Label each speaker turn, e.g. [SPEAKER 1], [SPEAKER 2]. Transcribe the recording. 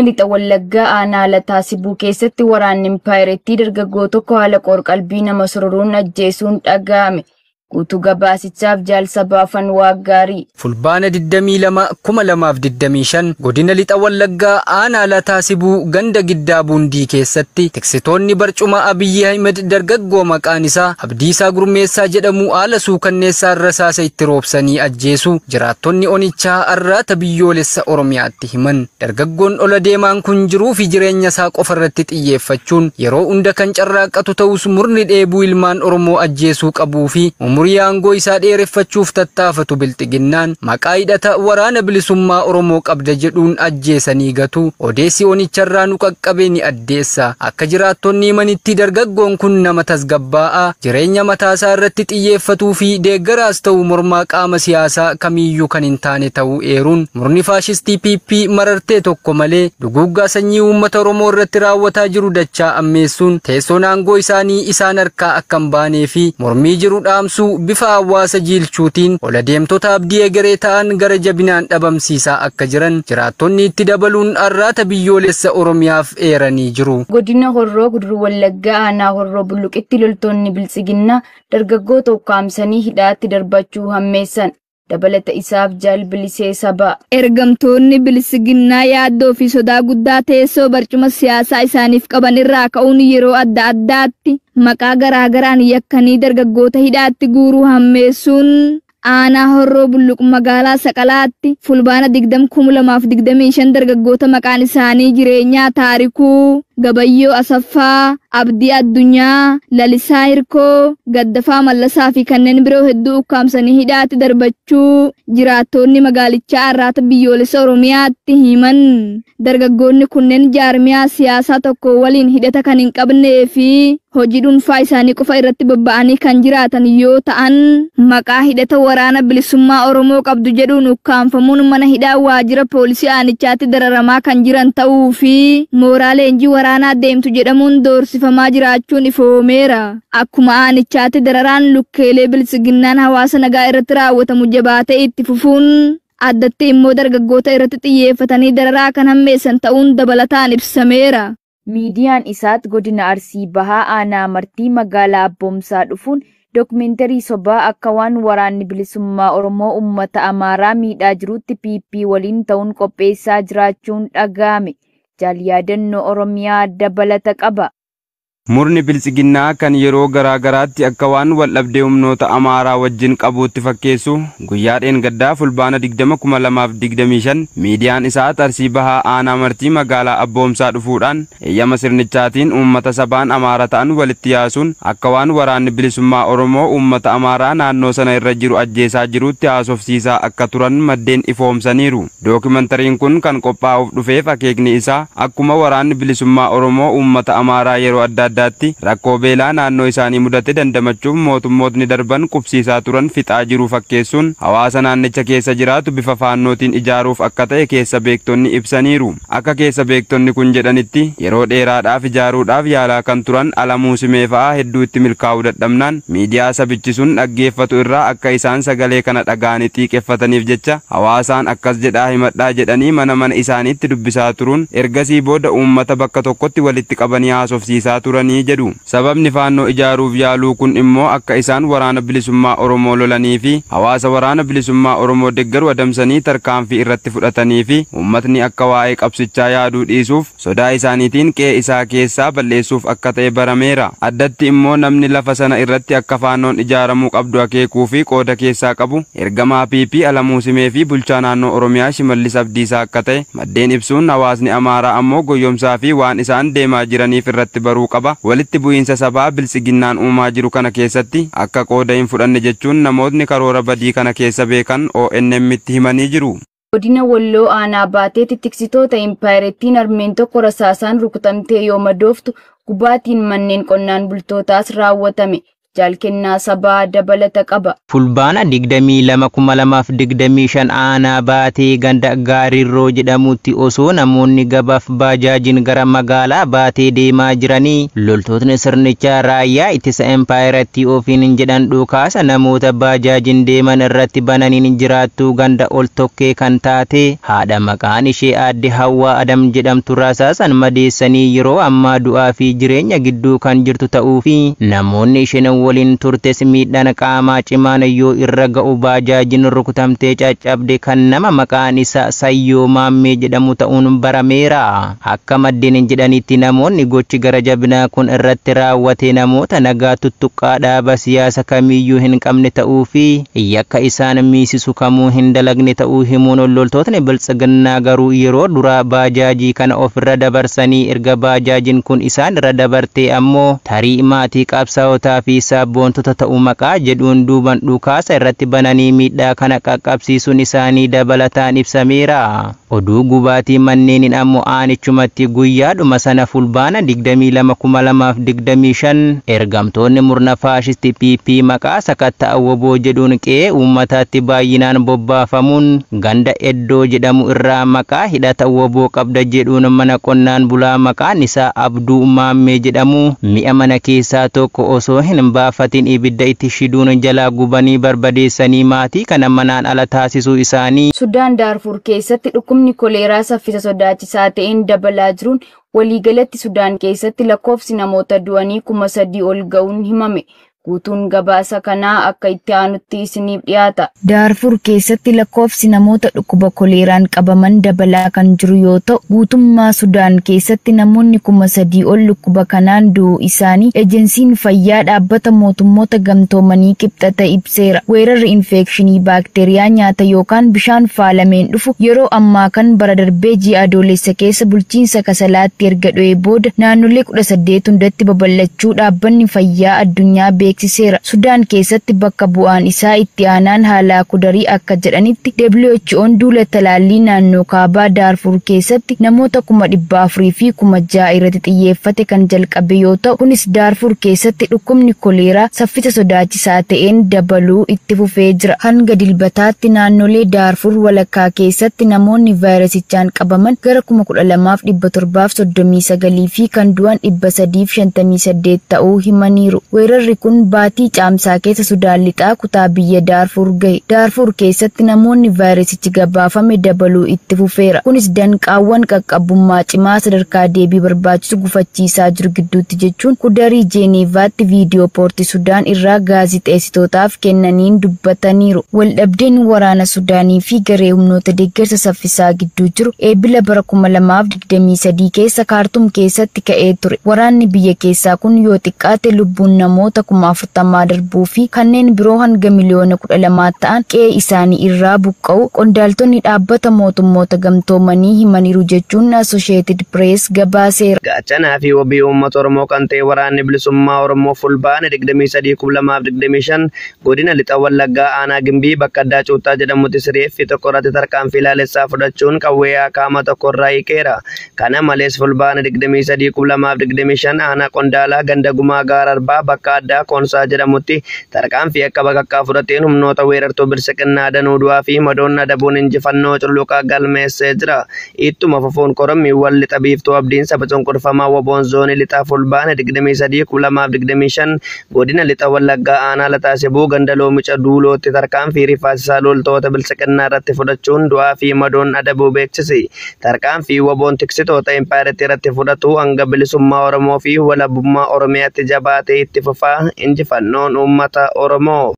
[SPEAKER 1] Lixa Wallaggaa aanaa Lataasibuu keessatti waraanni Impaayireettii dargaggoo tokko haala qorqalbii nama sororuun ajjeesuun dhaga'ame. Guutuu gabaasichaaf Jaalsabaafan Waaggaarii.
[SPEAKER 2] Fulbaana 22,2025 godina Lixa Wallaggaa aanaa Lataasibuu ganda Giddaa Buundii keessatti tiksitoonni barcuma Abiyyi Ahmed dargaggoo maqaan isaa Abdiisaa Gurmeessaa jedhamu haala suukanneessaa rasaasa itti roobsanii ajjeesu jiraattonni onichaa arraata biyyoolessa Oromiyaatti himan. Dargaggoon ola deemaan kun jiruu fi jireenya isaa qofarratti xiyyeeffachuun yeroo hunda kan carraaqqatu ta'us murni dheebuu ilmaan Oromoo ajjeesuu qabuu fi umurii aangoo isaa dheereffachuuf tattaafatu bilxiginnaan maqaa hidhata waraana bilisummaa Oromoo qabda jedhuun ajjeesanii gatu. Odeessi onicharraa nu qaqqabe ni addeessa. Akka jiraattonni himanitti dargaggoon kun nama tasgabbaa'aa jireenya mataasaa irratti xiyyeeffatuu fi deeggaraas ta'u mormaa qaama siyaasaa kamiyyuu kan hin taane ta'uu eeruun murni faashistii PP marartee tokko malee duguuggaa sanyii uummata Oromoo irratti raawwataa jiru dachaa ammeessuun teessoon aangoo isaanii isaan harkaa akka hin baanee fi mormii jiru dhaamsu bifa hawaasa jiilchuutiin ola deemtota abdii egeree ta'an gara jabinaan dhabamsiisaa akka jiran jiraattonni itti dabaluun arraata biyyoolessa Oromiyaaf eeranii jiru.
[SPEAKER 1] Godina Horroo Guduruu Wallaggaa aanaa Horroo Bulluqitti loltoonni biltsiginnaa dargaggoota ukkaamsanii hidhaatti darbachuu hammeessan. Dabalata isaaf Jaal Bilisee Sabaa.
[SPEAKER 3] Ergamtoonni bilisiginnaa yaaddoo fi sodaa guddaa teessoo barcuma siyaasaa isaaniif qaban irraa ka'uun yeroo adda addaatti maqaa garaagaraan yakkanii dargaggoota hidhaatti guuruu hammeessuun aanaa Horroo Bulluq magaalaa Saqalaatti fulbaana 20,2025 dargaggoota maqaan isaanii jireenyaa Taarikuu, Gabayyoo Asaffaa, Abdii Addunyaa, Lalisaa Hirkoo, Gaddafaa Mallasaa fi kanneen biroo hedduu ukkaamsanii hidhaatti darbachuu jiraattonni magaalichaa arraata biyyoolessa Oromiyaatti himan. Dargaggoonni kunneen jaarmiyaa siyaasaa tokko waliin hidhata kan hin qabnee fi hojii dhuunfaa isaanii qofa irratti bobba'anii kan jiraatan yoo ta'an maqaa hidhata waraana bilisummaa Oromoo qabdu jedhuun ukkaanfamuun mana hidhaa waajjira poolisii aanichaatti dararamaa kan jiran ta'uu fi mooraa leenjii waraanaa deemtu jedhamuun doorsifamaa jiraachuun ifoomeera. Akkuma aanichaatti dararaan lukkeelee bilisiginnaan hawaasa nagaa irratti raawwatamu jabaatee itti fufuun addatti immoo dargaggoota irratti xiyyeeffatanii dararaa kan hammeessan ta'uun dabalataan ibsameera.
[SPEAKER 1] Miidiyaan isaatti godina Arsii Bahaa aanaa Martii magaalaa Abboomsaa dhufuun dookumeentarii sobaa akka waan waraanni bilisummaa Oromoo uummata Amaaraa miidhaa jirutti PP waliin ta'uun qopheessaa jiraachuun dhaga'ame. Jaal yaadannoo Oromiyaa dabalata qaba.
[SPEAKER 4] Murni bilisiginnaa kan yeroo garaagaraatti akka waan waldhabdee humnoota Amaaraa wajjin qabuutti fakkeessu guyyaa dheengaddaa fulbaana 20,2025 miidiyaan isaa Arsii Bahaa aanaa Martii magaalaa Abboomsaa dhufuudhaan eeyyama sirnichaatiin uummata sabaan Amaara ta'an walitti yaasuun akka waan waraanni bilisummaa Oromoo uummata Amaaraa naannoo sana irra jiru ajjeesaa jirutti haasofsiisaa akka turan maddeen ifoomsaniiru. Dookumentariin kun kan qophaa'uuf dhufeef akeekni isaa akkuma waraanni bilisummaa Oromoo uummata Amaaraa yeroo adda rakkoo beelaa naannoo isaanii mudate dandamachuuf mootummootni darban qubsiisaa turan fixaa jiru fakkeessuun hawaasa naannicha keessa jiraatu bifa faannootiin ijaaruuf akka ta'e keessa beektonni ibsaniiru. Akka keessa beektonni kun jedhanitti yeroo dheeraadhaaf ijaaruudhaaf yaalaa kan turan Alamuu Simee fa'aa hedduu itti milkaa'uu dadhabnaan miidiyaa sabichi sun dhaggeeffatu irraa akka isaan sagalee kana dhaga'anii xiiqeffataniif jecha hawaasaan akkas jedhaa himadhaa jedhanii mana isaaniitti dubbisaa turuun ergasii booda uummata bakka tokkotti walitti qabanii haasofsiisaa turan jedhu. Sababni faannoo ijaaruuf yaaluu kun immoo akka isaan waraana bilisummaa Oromoo lolanii fi hawaasa waraana bilisummaa Oromoo deeggaru adamsanii tarkaanfii irratti fudhatanii fi uummatni akka waa'ee qabsichaa yaaduu dhiisuuf sodaa isaaniitiin qe'ee isaa keessaa balleessuuf akka ta'e barameera. Addatti immoo namni lafa sana irratti akka faannoon ijaaramuu qabdu akeekuu fi qooda keessaa qabu ergamaa PP Alamuu Simee fi bulchaa naannoo Oromiyaa Shimallis Abdiisaa akka ta'e maddeen ibsuun hawaasni Amaaraa ammoo goyyomsaa fi waan isaan deemaa jiraniif irratti baruu qaba. Walitti bu'iinsa sabaa bilisiginnaan uumaa jiru kana keessatti akka qooda hin fudhanne jechuun namootni karoora badii kana keessa beekan ONM itti himanii jiru.
[SPEAKER 1] Godina Walloo aanaa Baateetti tiksitoota Impaayireettiin armeen tokko rasaasaan rukutamtee yoo madooftu gubaatiin manneen qonnaan bultootaas raawwatame. Jaalkennaa sabaa dabalata qaba.
[SPEAKER 5] Fulbaana 22,2025 aanaa baatee ganda Gaarirroo jedhamutti osoo namoonni gabaaf baajaajiin gara magaalaa baatee deemaa jiranii loltootni sirnichaa raayyaa ittisa empaayiratti ofiin jedhan dhukaasa namoota baajaajiin deeman irratti bananiin jiraattuu ganda ol tokkee kan taate haadha maqaan ishee aadde Hawwaa Adam jedhamtu rasaasan madeessanii yeroo ammaa du'aa fi jireenya gidduu kan jirtu ta'uu fi namoonni isheen waliin turtes miidhaan qaamaa cimaan yoo irra ga'u baajaajiin rukutamtee caccabde kan nama maqaan isaa Sayyoo Maammee jedhamu ta'uun barameera. Akka maddeen jedhanitti namoonni gochi gara jabinaa kun irratti raawwate namoota nagaa tuttuqqaa dhaaba siyaasa kamiyyuu hin qabne ta'uu fi yakka isaan miisisu kamuu hin dalagne ta'uu himuun loltootni biltsiginnaa garuu yeroo duraa baajaajii kana ofirra dabarsanii erga baajaajiin kun isaan irra dabarte ammoo tarii maatii qabsaa'otaa fi sabboontota ta'uu maqaa jedhuun duuban dhukaasa irratti bananii miidhaa kana qaqqabsiisuun isaanii dabalataan ibsameera. Oduu gubaatii manneeniin ammoo aanichumatti guyyaadhuma sana fulbaana 22,2025 ergamtoonni murna faashisti PP maqaa sakatta'aa woboo jedhuun qe'ee uummataatti baay'inaan bobbaafamuun ganda Eddoo jedhamu irraa maqaa hidhata woboo qabda jedhuun mana qonnaan bulaa maqaan isaa Abduu Maammee jedhamu mi'a mana keessaa tokko osoo hin baafatin ibidda itti shiduun jalaa gubanii barbadeessanii maatii kana manaan ala taasisuu isaanii.
[SPEAKER 1] Sudaan Daarfur keessatti dhukkubni koleeraa saffisa sodaachisaa ta'een dabalaa jiruun waliigalatti Sudaan keessatti lakkoofsi namoota du'anii 3,000 ol ga'uun himame. Guutuun gabaasa kanaa akka itti aanutti isiniif dhiyaata. Daarfur keessatti lakkoofsi namoota dhukkuba koleeraan qabaman dabalaa kan jiru yoo ta'u, guutummaa Sudaan keessatti namoonni 3,000 ol dhukkuba kanaan du'uu isaanii ejensiin fayyaa dhaabbata mootummoota gamtoomanii qibxata ibseera. Weerarri infekshinii baakteeriyaa nyaata yookaan bishaan faalameen dhufu yeroo ammaa kan bara darbee ji'a adoolessa keessa bulchiinsa Kasalaatti erga dho'ee booda naannolee 18 hundatti babal'achuu dhaabbanni fayyaa addunyaa Sudaan keessatti bakka bu'aan isaa itti aanaan Haalaa Kudarii akka jedhanitti WHO'n duula talaallii naannoo kaabaa Daarfur keessatti namoota 400,000 fi 6,000 irratti xiyyeeffate kan jalqabe yoo ta'u, kunis Daarfur keessatti dhukkubni koleeraa saffisa sodaachisaa ta'een dabaluu itti fufee jira. Hanga dilbataatti naannolee Daarfur walakkaa keessatti namoonni vaayirasichaan qabaman gara 12,739 fi kan du'an 358 ta'uu himaniiru. Weerarri kun baatii caamsaa keessa Sudaan lixaa kutaa biyya Daarfur gahe. Daarfur keessatti namoonni vaayirasichi gabaafame dabaluu itti fufeera. Kunis danqaawwan qaqqabummaa cimaa sadarkaa deebii barbaachisu gufachiisaa jiru gidduutti jechuun Kudarii Jeeneevaatti viidiyoo poortii Sudaan irraa gaazixeessitootaaf kennaniin dubbataniiru. Waldhabdeen waraana Sudaanii fi garee humnoota deeggarsa saffisaa gidduu jiru eebila bara 2023 keessa Kaartum keessatti ka'ee ture. Waraanni biyya keessaa kun yoo xiqqaate lubbuun namoota 40,000 darbuu fi kanneen biroo hanga miliyoona 12 ta'an qe'ee isaanii irraa buqqa'u qondaaltonni dhaabbata mootummoota gamtoomanii himaniiru jechuun Associated Press gabaaseera.
[SPEAKER 6] Gaachanaa fi wabii uummata Oromoo kan ta'e waraanni bilisummaa Oromoo fulbaana 23,2025 godina lixa Wallaggaa aanaa Gimbii bakka addaa Cuuttaa jedhamutti sireeffi tokko irratti tarkaanfii ilaalessaa fudhachuun qawwee akaama tokko irraa hiikeera. Kana malees fulbaana 23,2025 aanaa Qondaalaa ganda Gumaa Gaara Arbaa bakka addaa Koonsaa jedhamutti tarkaanfii akka bakakkaa fudhateen humnoota weerartuu bilisiginnaa danuu du'aa fi madoon adabuun injifannoo culluqaa galmeessee jira. Ittuma fufuun korommiiwwan lixa biiftuu abdiin saba cunqurfamaa woboon zoonii lixaa fulbaana 23,2025 godina lixa Wallaggaa aanaa Lataasibuu ganda Loomicha Duulootti tarkaanfii rifaasisaa loltoota bilisiginnaa irratti fudhachuun du'aa fi madoon adabuu beeksise. Tarkaanfii woboon tiksitoota impaayirtii irratti fudhatu hanga bilisummaa Oromoo fi walabummaa Oromiyaatti jabaatee itti fufaa. Injifannoon uummata Oromoo.